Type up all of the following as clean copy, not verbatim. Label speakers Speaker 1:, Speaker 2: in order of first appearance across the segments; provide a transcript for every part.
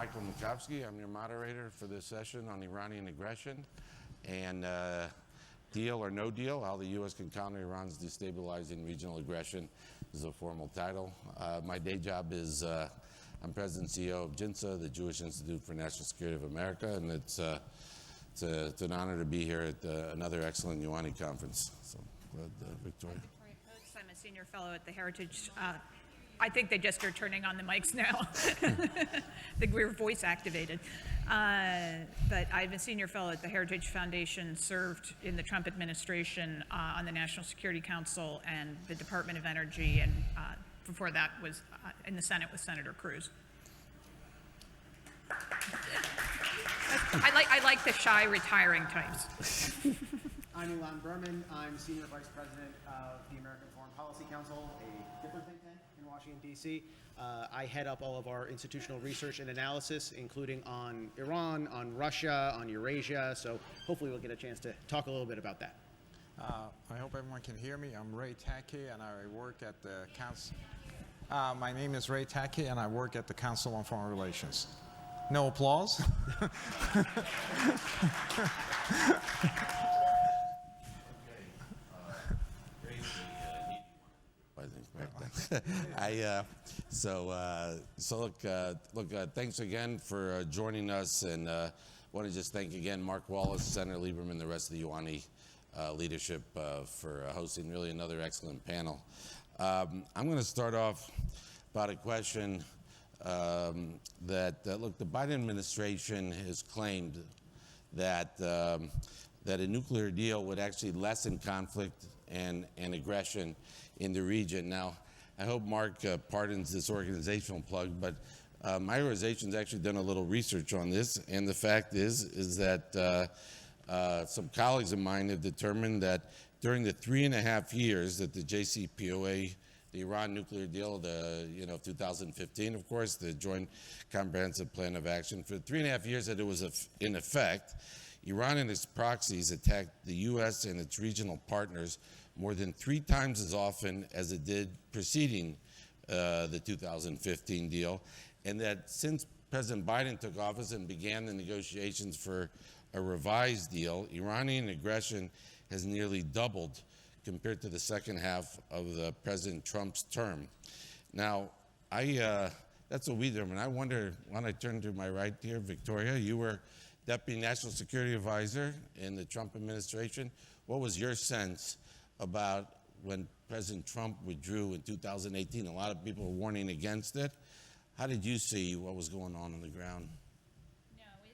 Speaker 1: Michael Makovsky. I'm your moderator for this session on Iranian aggression and deal or no deal, how the U.S. can counter Iran's destabilizing regional aggression is a formal title. My day job is I'm president and CEO of JINSA, the Jewish Institute for National Security of America, and it's an honor to be here at another excellent UANI conference. So, Victoria.
Speaker 2: Victoria Coates. I'm a senior fellow at the Heritage. I think they just are turning on the mics now. I think we were voice activated. But I'm a senior fellow at the Heritage Foundation, served in the Trump administration on the National Security Council and the Department of Energy, and before that was in the Senate with Senator Cruz. I like the shy retiring types.
Speaker 3: I'm Ilan Berman. I'm Senior Vice President of the American Foreign Policy Council, a different think tank in Washington, D.C. I head up all of our institutional research and analysis, including on Iran, on Russia, on Eurasia. So hopefully we'll get a chance to talk a little bit about that.
Speaker 4: I hope everyone can hear me. I'm Ray Takeyh, and I work at the Council. My name is Ray Takeyh, and I work at the Council on Foreign Relations. No applause.
Speaker 1: Look, thanks again for joining us, and want to just thank again Mark Wallace, Senator Lieberman, the rest of the UANI leadership for hosting really another excellent panel. I'm going to start off about a question look, the Biden administration has claimed that that a nuclear deal would actually lessen conflict and aggression in the region. Now, I hope Mark pardons this organizational plug, but my organization's actually done a little research on this, and the fact is that some colleagues of mine have determined that during the 3.5 years that the JCPOA, the Iran nuclear deal, 2015, of course, the Joint Comprehensive Plan of Action, for 3.5 years that it was in effect, Iran and its proxies attacked the U.S. and its regional partners more than 3 times as often as it did preceding the 2015 deal, and that since President Biden took office and began the negotiations for a revised deal, Iranian aggression has nearly doubled compared to the second half of the President Trump's term. Now, that's what we do, and I wonder, when I turn to my right here, Victoria, you were Deputy National Security Advisor in the Trump administration. What was your sense about when President Trump withdrew in 2018? A lot of people were warning against it. How did you see what was going on the ground?
Speaker 2: No, you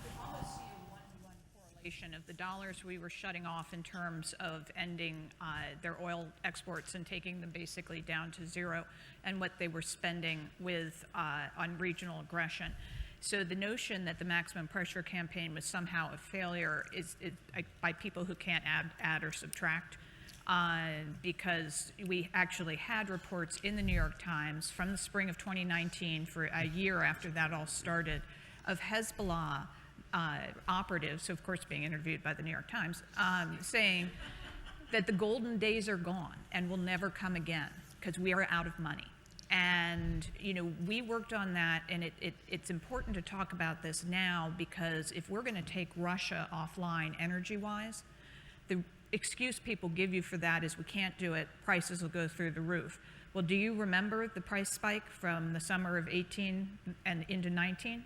Speaker 2: could almost see a one-to-one correlation of the dollars we were shutting off in terms of ending their oil exports and taking them basically down to zero, and what they were spending with on regional aggression. So the notion that the maximum pressure campaign was somehow a failure is by people who can't add or subtract, because we actually had reports in the New York Times from the spring of 2019, for a year after that all started, of Hezbollah operatives, of course being interviewed by the New York Times, saying that the golden days are gone and will never come again because we are out of money. And, we worked on that, and it's important to talk about this now, because if we're going to take Russia offline energy-wise, the excuse people give you for that is we can't do it, prices will go through the roof. Well, do you remember the price spike from the summer of 18 and into 19?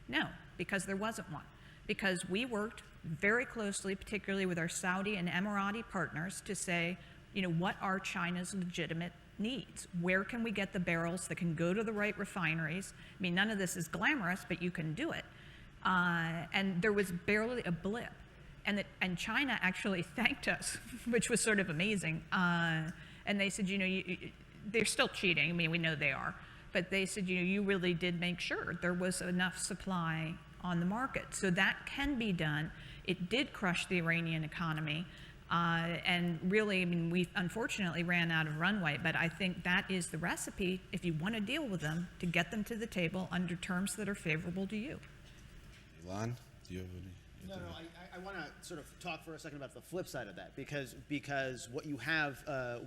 Speaker 2: No, because there wasn't one. Because we worked very closely, particularly with our Saudi and Emirati partners, to say, what are China's legitimate needs? Where can we get the barrels that can go to the right refineries? I mean, none of this is glamorous, but you can do it. And there was barely a blip. And China actually thanked us, which was sort of amazing. And they said, they're still cheating. I mean, we know they are. But they said, you really did make sure there was enough supply on the market. So that can be done. It did crush the Iranian economy. And really, I mean, we unfortunately ran out of runway, but I think that is the recipe, if you want to deal with them, to get them to the table under terms that are favorable to you.
Speaker 1: Ilan, do you have any?
Speaker 3: No, I want to sort of talk for a second about the flip side of that, because what you have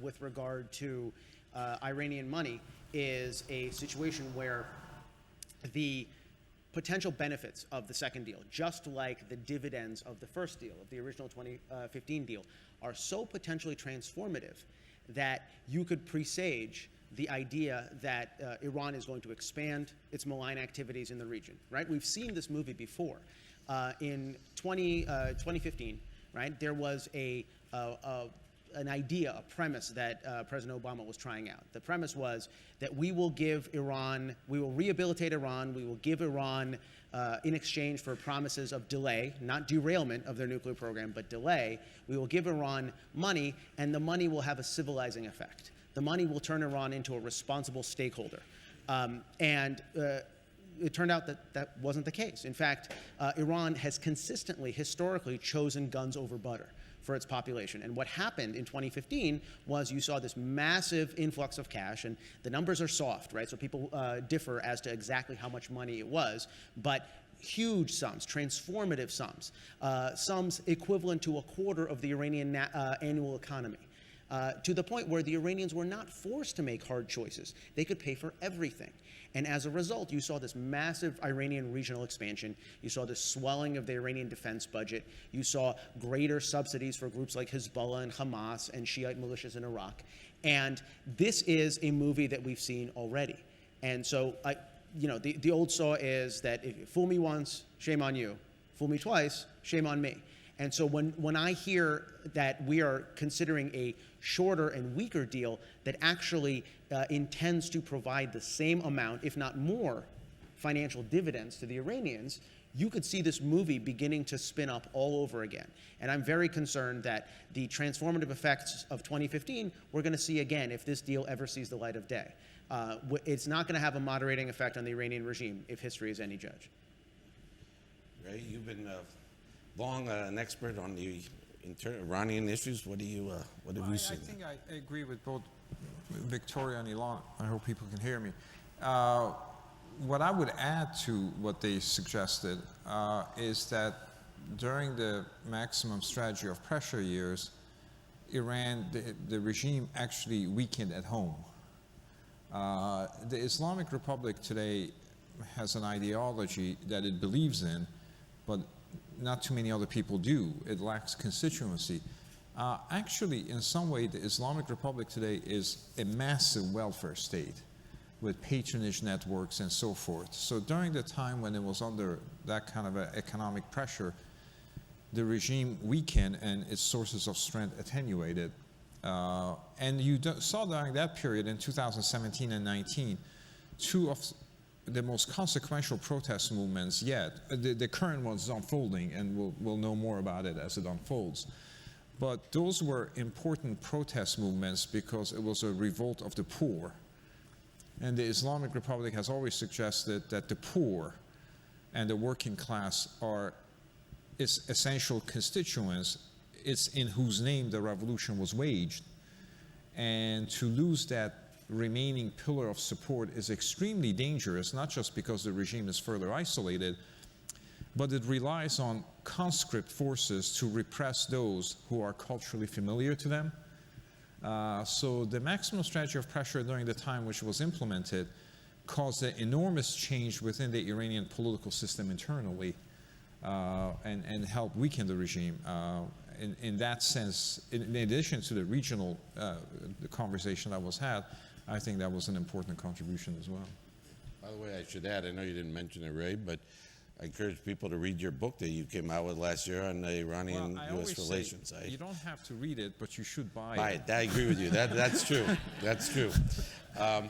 Speaker 3: with regard to Iranian money is a situation where the potential benefits of the second deal, just like the dividends of the first deal, of the original 2015 deal, are so potentially transformative that you could presage the idea that Iran is going to expand its malign activities in the region, right? We've seen this movie before. In 2015, right, there was an idea, a premise that President Obama was trying out. The premise was that we will rehabilitate Iran, we will give Iran, in exchange for promises of delay, not derailment of their nuclear program, but delay, we will give Iran money, and the money will have a civilizing effect. The money will turn Iran into a responsible stakeholder. It turned out that that wasn't the case. In fact, Iran has consistently, historically, chosen guns over butter for its population. And what happened in 2015 was you saw this massive influx of cash, and the numbers are soft, right? So people differ as to exactly how much money it was, but huge sums, transformative sums, sums equivalent to a quarter of the Iranian annual economy. To the point where the Iranians were not forced to make hard choices. They could pay for everything. And as a result, you saw this massive Iranian regional expansion. You saw this swelling of the Iranian defense budget. You saw greater subsidies for groups like Hezbollah and Hamas and Shiite militias in Iraq. And this is a movie that we've seen already. And so, the old saw is that if you fool me once, shame on you. Fool me twice, shame on me. And so when I hear that we are considering a shorter and weaker deal that actually intends to provide the same amount, if not more, financial dividends to the Iranians, you could see this movie beginning to spin up all over again. And I'm very concerned that the transformative effects of 2015 we're going to see again if this deal ever sees the light of day. It's not going to have a moderating effect on the Iranian regime if history is any judge.
Speaker 1: Ray, you've been long an expert on the Iranian issues. What have you seen?
Speaker 4: I think I agree with both Victoria and Ilan. I hope people can hear me. What I would add to what they suggested is that during the maximum strategy of pressure years, Iran, the regime actually weakened at home. The Islamic Republic today has an ideology that it believes in, but not too many other people do. It lacks constituency. Actually, in some way, the Islamic Republic today is a massive welfare state with patronage networks and so forth. So during the time when it was under that kind of economic pressure, the regime weakened and its sources of strength attenuated. And you saw during that period in 2017 and 19, two of the most consequential protest movements yet. The current one is unfolding, and we'll know more about it as it unfolds. But those were important protest movements because it was a revolt of the poor. And the Islamic Republic has always suggested that the poor and the working class are its essential constituents. It's in whose name the revolution was waged. And to lose that remaining pillar of support is extremely dangerous, not just because the regime is further isolated, but it relies on conscript forces to repress those who are culturally familiar to them. So the maximum strategy of pressure during the time which was implemented caused an enormous change within the Iranian political system internally and helped weaken the regime. In that sense, in addition to the regional the conversation that was had, I think that was an important contribution as well.
Speaker 1: By the way, I should add, I know you didn't mention it, Ray, but I encourage people to read your book that you came out with last year on the Iranian-U.S. relations.
Speaker 4: You don't have to read it, but you should buy it.
Speaker 1: I agree with you. That's true. That's true. I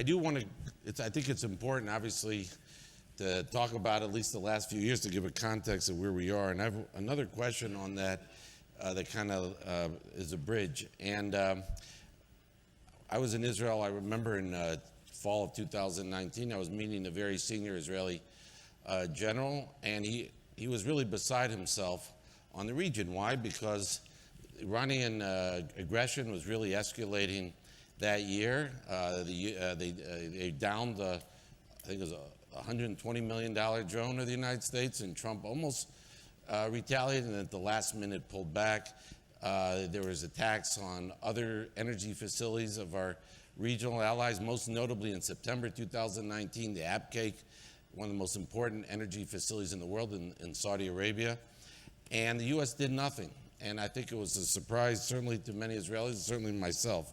Speaker 1: do want to, I think it's important, obviously, to talk about at least the last few years to give a context of where we are. And I have another question on that that kind of is a bridge. And I was in Israel, I remember in fall of 2019, I was meeting a very senior Israeli general, and he was really beside himself on the region. Why? Because Iranian aggression was really escalating that year. They downed I think it was a $120 million drone of the United States, and Trump almost retaliated and at the last minute pulled back. There was attacks on other energy facilities of our regional allies, most notably in September 2019, the Takeyh, one of the most important energy facilities in the world in Saudi Arabia. And the U.S. did nothing. And I think it was a surprise, certainly to many Israelis, certainly myself.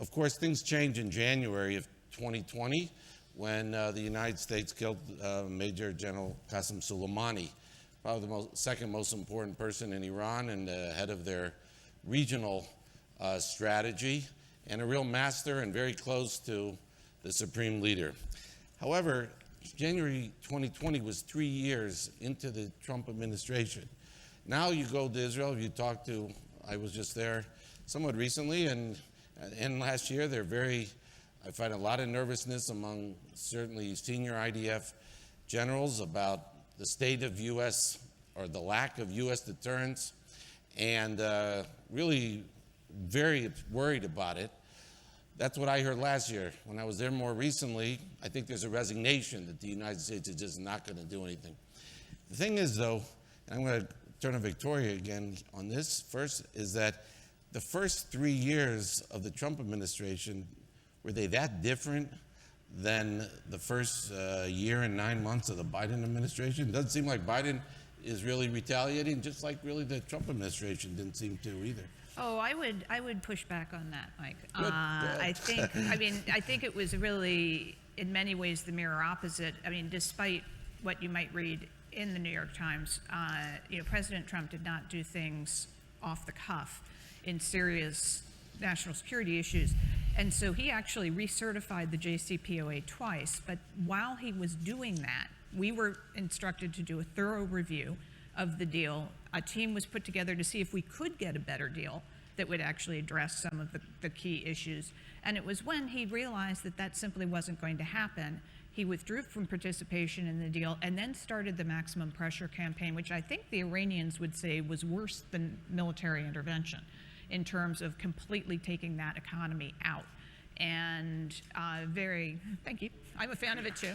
Speaker 1: Of course, things changed in January of 2020 when the United States killed Major General Qasem Soleimani, probably the second most important person in Iran and head of their regional strategy, and a real master and very close to the supreme leader. However, January 2020 was 3 years into the Trump administration. Now you go to Israel, you talk to, I was just there somewhat recently, and last year, I find a lot of nervousness among certainly senior IDF generals about the state of U.S. or the lack of U.S. deterrence, and really very worried about it. That's what I heard last year. When I was there more recently, I think there's a resignation that the United States is just not going to do anything. The thing is, though, and I'm going to turn to Victoria again on this first, is that the first 3 years of the Trump administration, were they that different than the first year and 9 months of the Biden administration? It doesn't seem like Biden is really retaliating, just like really the Trump administration didn't seem to either.
Speaker 2: Oh, I would push back on that, Mike.
Speaker 1: Good.
Speaker 2: I think it was really, in many ways, the mirror opposite. I mean, despite what you might read in the New York Times, President Trump did not do things off the cuff in serious national security issues. And so he actually recertified the JCPOA twice. But while he was doing that, we were instructed to do a thorough review of the deal. A team was put together to see if we could get a better deal that would actually address some of the key issues. And it was when he realized that that simply wasn't going to happen, he withdrew from participation in the deal and then started the maximum pressure campaign, which I think the Iranians would say was worse than military intervention in terms of completely taking that economy out. And thank you, I'm a fan of it too.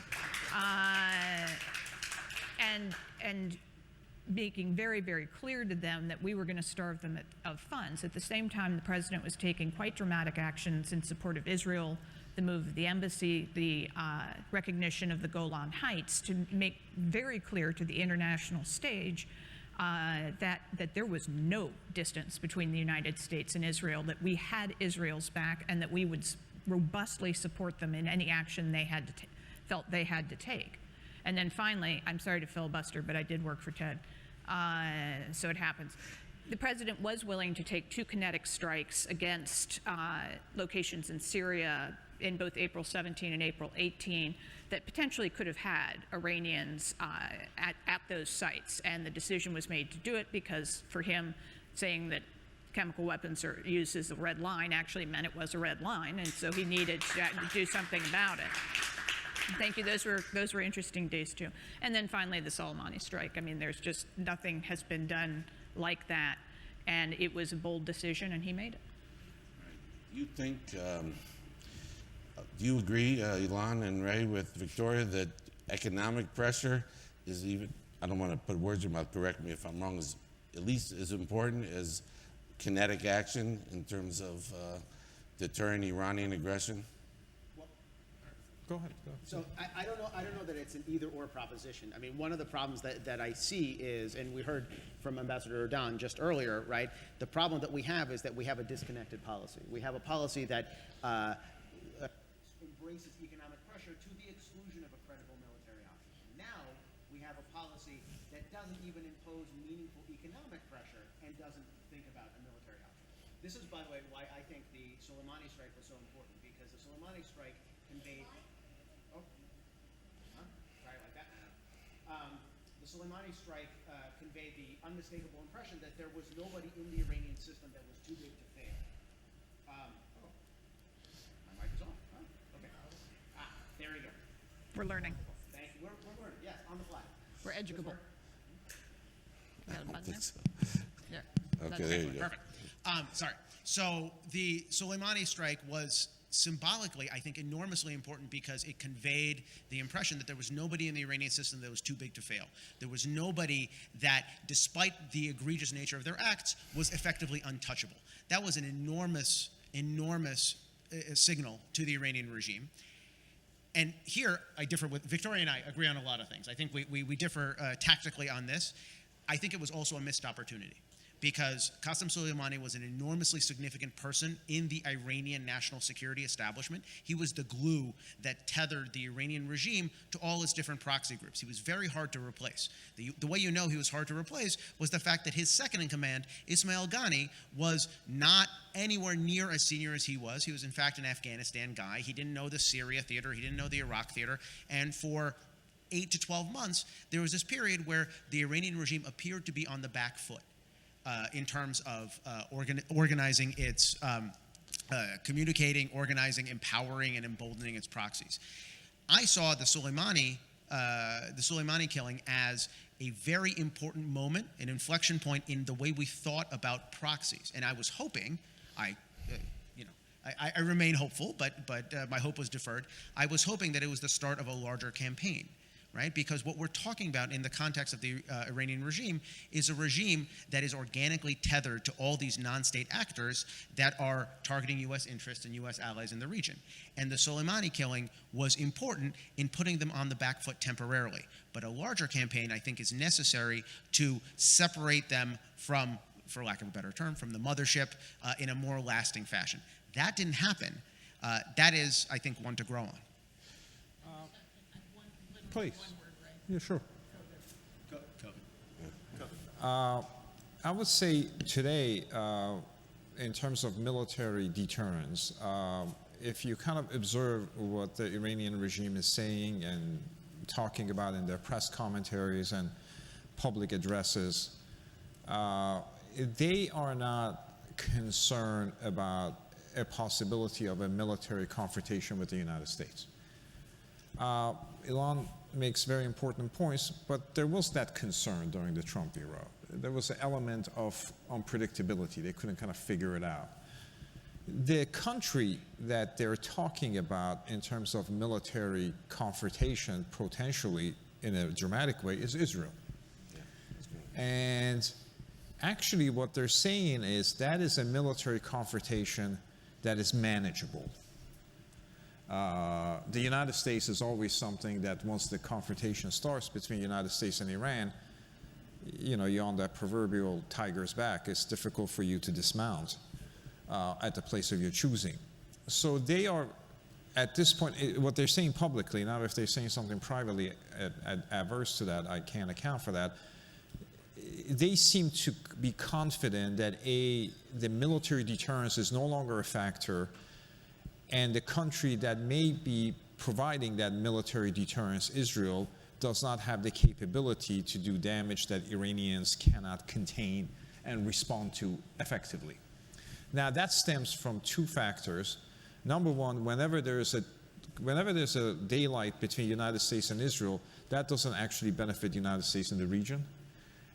Speaker 2: And making very, very clear to them that we were going to starve them of funds. At the same time, the president was taking quite dramatic actions in support of Israel, the move of the embassy, the recognition of the Golan Heights, to make very clear to the international stage that there was no distance between the United States and Israel, that we had Israel's back, and that we would robustly support them in any action they felt they had to take. And then finally, I'm sorry to filibuster, but I did work for Ted, so it happens. The president was willing to take 2 kinetic strikes against locations in Syria in both April 17 and April 18 that potentially could have had Iranians at those sites. And the decision was made to do it because, for him, saying that chemical weapons are used as a red line actually meant it was a red line, and so he needed to do something about it. Thank you. Those were interesting days too. And then finally, the Suleimani Strike. I mean, there's just nothing has been done like that, and it was a bold decision, and he made it.
Speaker 1: You think? Do you agree, Ilan and Ray, with Victoria, that economic pressure is even? I don't want to put words in your mouth. Correct me if I'm wrong. Is at least as important as kinetic action in terms of deterring Iranian aggression?
Speaker 4: Go ahead.
Speaker 3: So I don't know that it's an either-or proposition. I mean, one of the problems that I see is, and we heard from Ambassador Erdan just earlier, right? The problem that we have is that we have a disconnected policy. We have a policy that embraces economic pressure to the exclusion of a credible military option. Now we have a policy that doesn't even impose meaningful economic pressure and doesn't think about a military option. This is, by the way, why I think the Suleimani Strike was so important, because the Suleimani Strike conveyed. The Suleimani Strike conveyed the unmistakable impression that there was nobody in the Iranian system that was too big to fail. My mic is on. Okay. There we go.
Speaker 2: We're learning.
Speaker 3: Thank you. We're learning. Yes, on the fly.
Speaker 2: We're educable.
Speaker 1: I don't think so.
Speaker 2: Yeah.
Speaker 1: Okay, there you go.
Speaker 3: Perfect. Sorry. So the Suleimani Strike was symbolically, I think, enormously important because it conveyed the impression that there was nobody in the Iranian system that was too big to fail. There was nobody that, despite the egregious nature of their acts, was effectively untouchable. That was an enormous signal to the Iranian regime. And here, I differ with Victoria and I agree on a lot of things. I think we differ tactically on this. I think it was also a missed opportunity because Qasem Soleimani was an enormously significant person in the Iranian national security establishment. He was the glue that tethered the Iranian regime to all its different proxy groups. He was very hard to replace. The way you know he was hard to replace was the fact that his second in command, Ismail Ghani, was not anywhere near as senior as he was. He was in fact an Afghanistan guy. He didn't know the Syria theater. He didn't know the Iraq theater. And for 8 to 12 months, there was this period where the Iranian regime appeared to be on the back foot in terms of organizing its, communicating, organizing, empowering, and emboldening its proxies. I saw the Suleimani killing as a very important moment, an inflection point in the way we thought about proxies. And I was hoping, I remain hopeful, but my hope was deferred. I was hoping that it was the start of a larger campaign, right? Because what we're talking about in the context of the Iranian regime is a regime that is organically tethered to all these non-state actors that are targeting U.S. interests and U.S. allies in the region. And the Soleimani killing was important in putting them on the back foot temporarily. But a larger campaign, I think, is necessary to separate them from, for lack of a better term, from the mothership in a more lasting fashion. That didn't happen. That is, I think, one to grow on.
Speaker 4: Please. Yeah, sure.
Speaker 3: Go.
Speaker 4: I would say today, in terms of military deterrence, if you kind of observe what the Iranian regime is saying and talking about in their press commentaries and public addresses, they are not concerned about a possibility of a military confrontation with the United States. Ilan makes very important points, but there was that concern during the Trump era. There was an element of unpredictability. They couldn't kind of figure it out. The country that they're talking about in terms of military confrontation, potentially in a dramatic way, is Israel. And actually what they're saying is that is a military confrontation that is manageable. The United States is always something that once the confrontation starts between the United States and Iran, you know, you're on that proverbial tiger's back. It's difficult for you to dismount at the place of your choosing. So they are, at this point, what they're saying publicly, now if they're saying something privately adverse to that, I can't account for that. They seem to be confident that the military deterrence is no longer a factor, and the country that may be providing that military deterrence, Israel, does not have the capability to do damage that Iranians cannot contain and respond to effectively. Now that stems from two factors. Number one, whenever there's a daylight between the United States and Israel, that doesn't actually benefit the United States in the region.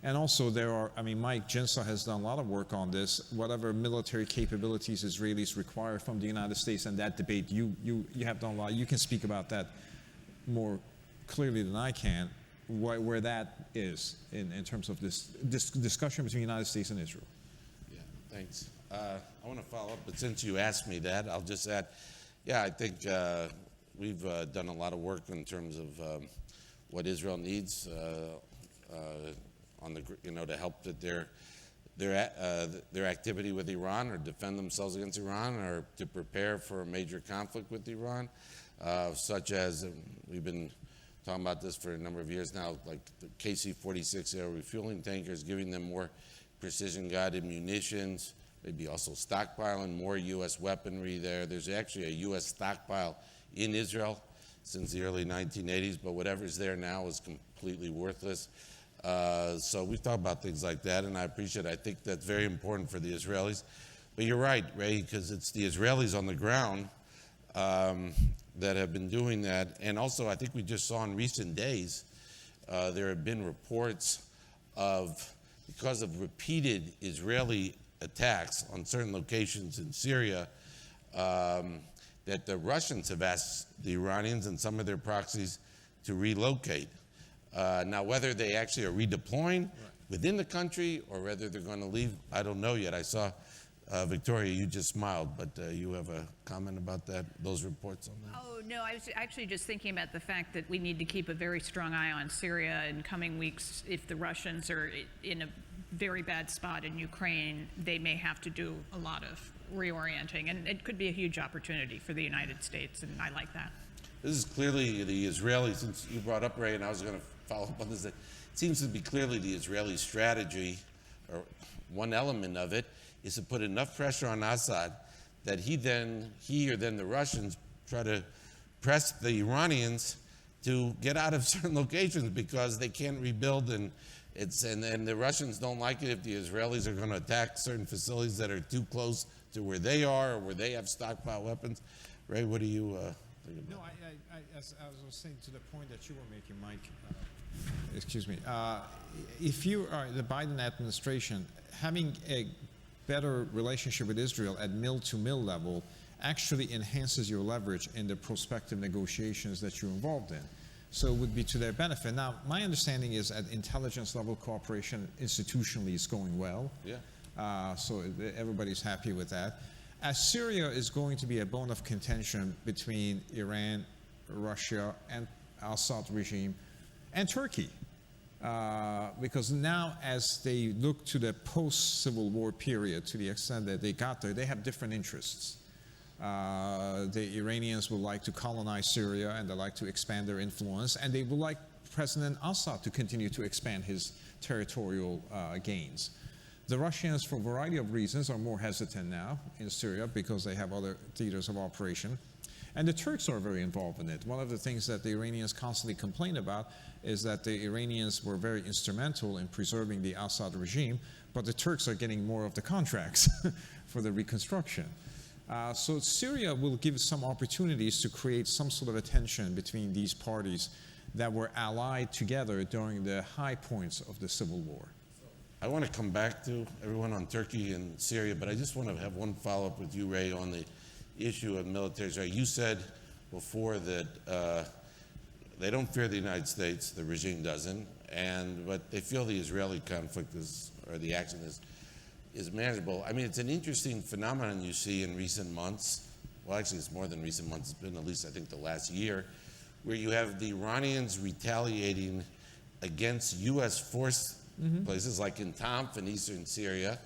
Speaker 4: And also Mike Jinsa has done a lot of work on this. Whatever military capabilities Israelis require from the United States, and that debate, you have done a lot. You can speak about that more clearly than I can, where that is in terms of this discussion between the United States and Israel.
Speaker 1: Yeah, thanks. I want to follow up, but since you asked me that, I'll just add, yeah, I think we've done a lot of work in terms of what Israel needs on the, to help that their activity with Iran, or defend themselves against Iran, or to prepare for a major conflict with Iran, such as we've been talking about this for a number of years now, like the KC-46 air refueling tankers, giving them more precision-guided munitions, maybe also stockpiling more U.S. weaponry there. There's actually a U.S. stockpile in Israel since the early 1980s, but whatever's there now is completely worthless. So we've talked about things like that, and I appreciate it. I think that's very important for the Israelis. But you're right, Ray, because it's the Israelis on the ground that have been doing that. And also, I think we just saw in recent days, there have been reports of, because of repeated Israeli attacks on certain locations in Syria, that the Russians have asked the Iranians and some of their proxies to relocate. Now, whether they actually are redeploying within the country or whether they're going to leave, I don't know yet. I saw Victoria, you just smiled, but you have a comment about that, those reports on that?
Speaker 2: Oh, no, I was actually just thinking about the fact that we need to keep a very strong eye on Syria in coming weeks. If the Russians are in a very bad spot in Ukraine, they may have to do a lot of reorienting, and it could be a huge opportunity for the United States, and I like that.
Speaker 1: This is clearly the Israeli, since you brought up Ray, and I was going to follow up on this, it seems to be clearly the Israeli strategy, or one element of it, is to put enough pressure on Assad that he or then the Russians try to press the Iranians to get out of certain locations because they can't rebuild, and the Russians don't like it if the Israelis are going to attack certain facilities that are too close to where they are or where they have stockpile weapons. Ray, what do you think about?
Speaker 4: No, as I was saying to the point that you were making, Mike, excuse me, if you are the Biden administration, having a better relationship with Israel at mill-to-mill level actually enhances your leverage in the prospective negotiations that you're involved in. So it would be to their benefit. Now, my understanding is at intelligence level cooperation institutionally is going well.
Speaker 1: Yeah.
Speaker 4: So everybody's happy with that. As Syria is going to be a bone of contention between Iran, Russia, and Assad regime, and Turkey. Because now as they look to the post-Civil War period, to the extent that they got there, they have different interests. The Iranians would like to colonize Syria and they like to expand their influence, and they would like President Assad to continue to expand his territorial gains. The Russians, for a variety of reasons, are more hesitant now in Syria because they have other theaters of operation. And the Turks are very involved in it. One of the things that the Iranians constantly complain about is that the Iranians were very instrumental in preserving the Assad regime, but the Turks are getting more of the contracts for the reconstruction. So Syria will give some opportunities to create some sort of a tension between these parties that were allied together during the high points of the Civil War.
Speaker 1: I want to come back to everyone on Turkey and Syria, but I just want to have one follow-up with you, Ray, on the issue of military strike. You said before that they don't fear the United States, the regime doesn't, but they feel the Israeli conflict or the action is manageable. I mean, it's an interesting phenomenon you see in recent months. Well, actually, it's more than recent months. It's been at least, I think, the last year, where you have the Iranians retaliating against U.S. force places like in Tamf in eastern Syria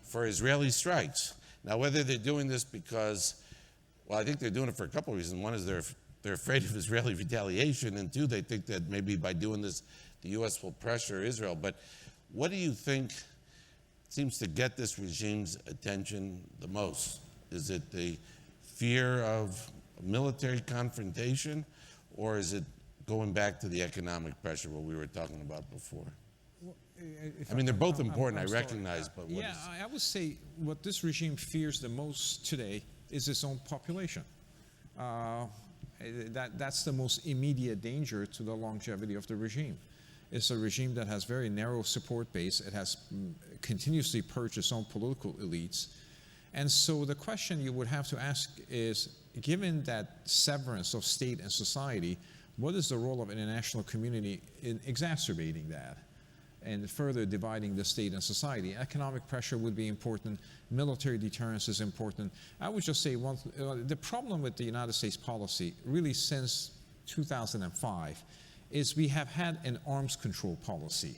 Speaker 1: for Israeli strikes. Now, whether they're doing this because, well, I think they're doing it for a couple of reasons. One is they're afraid of Israeli retaliation, and two, they think that maybe by doing this, the U.S. will pressure Israel. But what do you think seems to get this regime's attention the most? Is it the fear of military confrontation, or is it going back to the economic pressure, what we were talking about before? I mean, they're both important, I recognize, but what
Speaker 4: yeah, I would say what this regime fears the most today is its own population. That's the most immediate danger to the longevity of the regime. It's a regime that has very narrow support base. It has continuously purged its own political elites. And so the question you would have to ask is, given that severance of state and society, what is the role of international community in exacerbating that and further dividing the state and society? Economic pressure would be important. Military deterrence is important. I would just say the problem with the United States policy really since 2005 is we have had an arms control policy.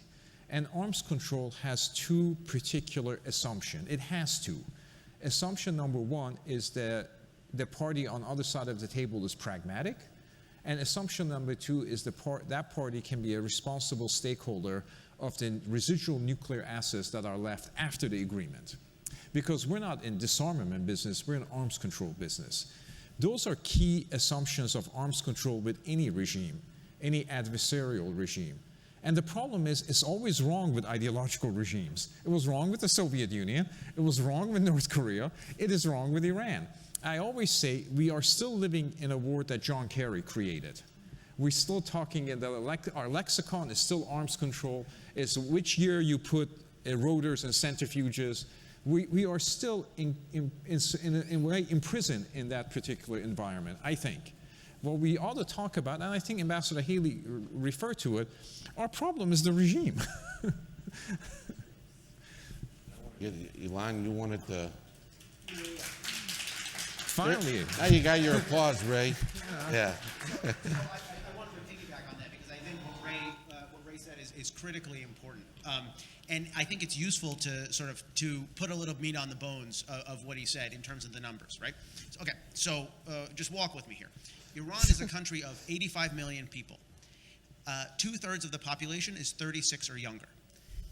Speaker 4: And arms control has two particular assumptions. It has to. Assumption number one is that the party on the other side of the table is pragmatic. And assumption number two is that party can be a responsible stakeholder of the residual nuclear assets that are left after the agreement. Because we're not in disarmament business, we're in arms control business. Those are key assumptions of arms control with any regime, any adversarial regime. And the problem is, it's always wrong with ideological regimes. It was wrong with the Soviet Union, it was wrong with North Korea, it is wrong with Iran. I always say we are still living in a world that John Kerry created. We're still talking in our lexicon is still arms control. It's which year you put rotors and centrifuges. We are still in a way imprisoned in that particular environment, I think. What we ought to talk about, and I think Ambassador Haley referred to it, our problem is the regime.
Speaker 1: Ilan, you wanted to
Speaker 4: Finally.
Speaker 1: Now you got your applause, Ray. Yeah.
Speaker 3: I wanted to piggyback on that because I think what Ray said is critically important. And I think it's useful to sort of to put a little meat on the bones of what he said in terms of the numbers, right? Okay, so just walk with me here. Iran is a country of 85 million people. 2/3 of the population is 36 or younger.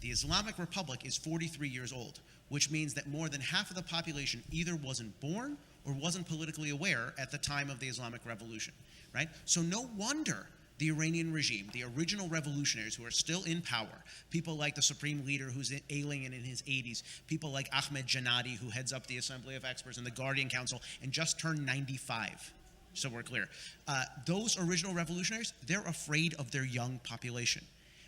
Speaker 3: The Islamic Republic is 43 years old, which means that more than half of the population either wasn't born or wasn't politically aware at the time of the Islamic Revolution, right? So no wonder the Iranian regime, the original revolutionaries who are still in power, people like the supreme leader who's ailing and in his 80s, people like Ahmed Jannati, who heads up the Assembly of Experts and the Guardian Council and just turned 95, so we're clear. Those original revolutionaries, they're afraid of their young population,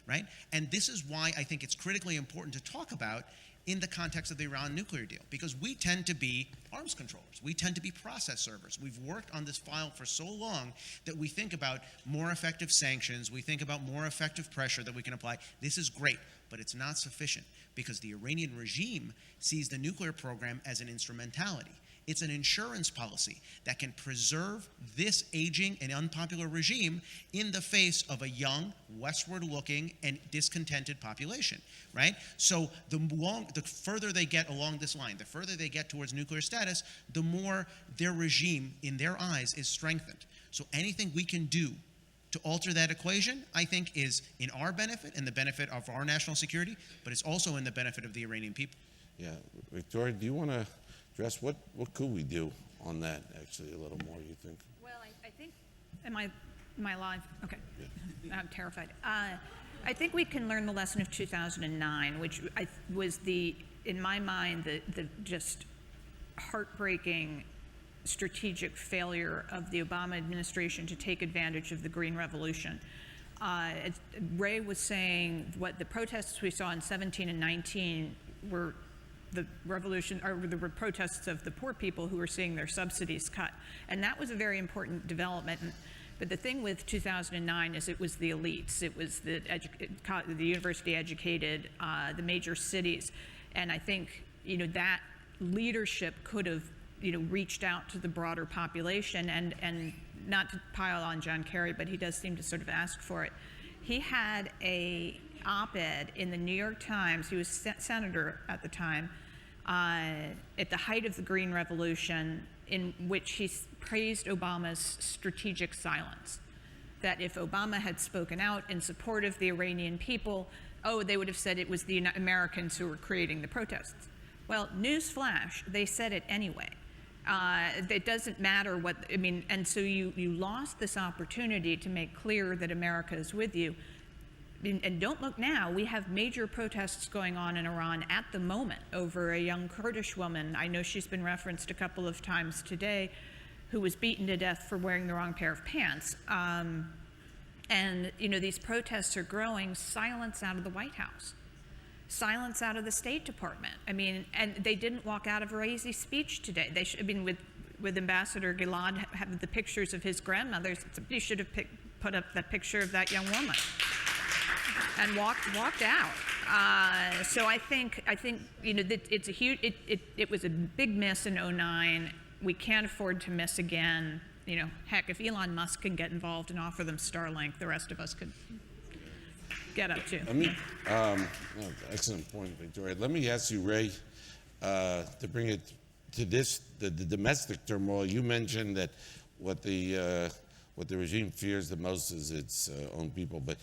Speaker 3: right? And this is why I think it's critically important to talk about in the context of the Iran nuclear deal, because we tend to be arms controllers. We tend to be process servers. We've worked on this file for so long that we think about more effective sanctions. We think about more effective pressure that we can apply. This is great, but it's not sufficient because the Iranian regime sees the nuclear program as an instrumentality. It's an insurance policy that can preserve this aging and unpopular regime in the face of a young, westward-looking, and discontented population, right? So the further they get along this line, the further they get towards nuclear status, the more their regime, in their eyes, is strengthened. So anything we can do to alter that equation, I think, is in our benefit and the benefit of our national security, but it's also in the benefit of the Iranian people.
Speaker 1: Yeah. Victoria, do you want to address what could we do on that, actually, a little more, you think?
Speaker 2: Well, I think, am I live? Okay. Yeah. I'm terrified. I think we can learn the lesson of 2009, which was in my mind, the just heartbreaking strategic failure of the Obama administration to take advantage of the Green Revolution. Ray was saying what the protests we saw in 17 and 19 were the revolution, or the protests of the poor people who were seeing their subsidies cut. And that was a very important development. But the thing with 2009 is it was the elites. It was the university educated, the major cities. And I think, that leadership could have, reached out to the broader population and not to pile on John Kerry, but he does seem to sort of ask for it. He had a op-ed in the New York Times. He was senator at the time, at the height of the Green Revolution, in which he praised Obama's strategic silence. That if Obama had spoken out in support of the Iranian people, they would have said it was the Americans who were creating the protests. Well, newsflash, they said it anyway. It doesn't matter and so you lost this opportunity to make clear that America is with you. And don't look now, we have major protests going on in Iran at the moment over a young Kurdish woman, I know she's been referenced a couple of times today, who was beaten to death for wearing the wrong pair of pants. And these protests are growing, silence out of the White House, silence out of the State Department. And they didn't walk out of Raisi's speech today. With Ambassador Gilad, have the pictures of his grandmother, somebody should have put up that picture of that young woman and walked out. So I think that it's a huge. It was a big miss in 2009. We can't afford to miss again. Heck, if Elon Musk can get involved and offer them Starlink, the rest of us could get up to.
Speaker 1: Excellent point, Victoria. Let me ask you, Ray, to bring it to the domestic turmoil. You mentioned that what the regime fears the most is its own people, but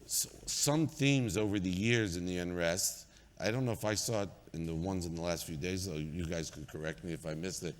Speaker 1: some themes over the years in the unrest, I don't know if I saw it in the ones in the last few days, though you guys could correct me if I missed it,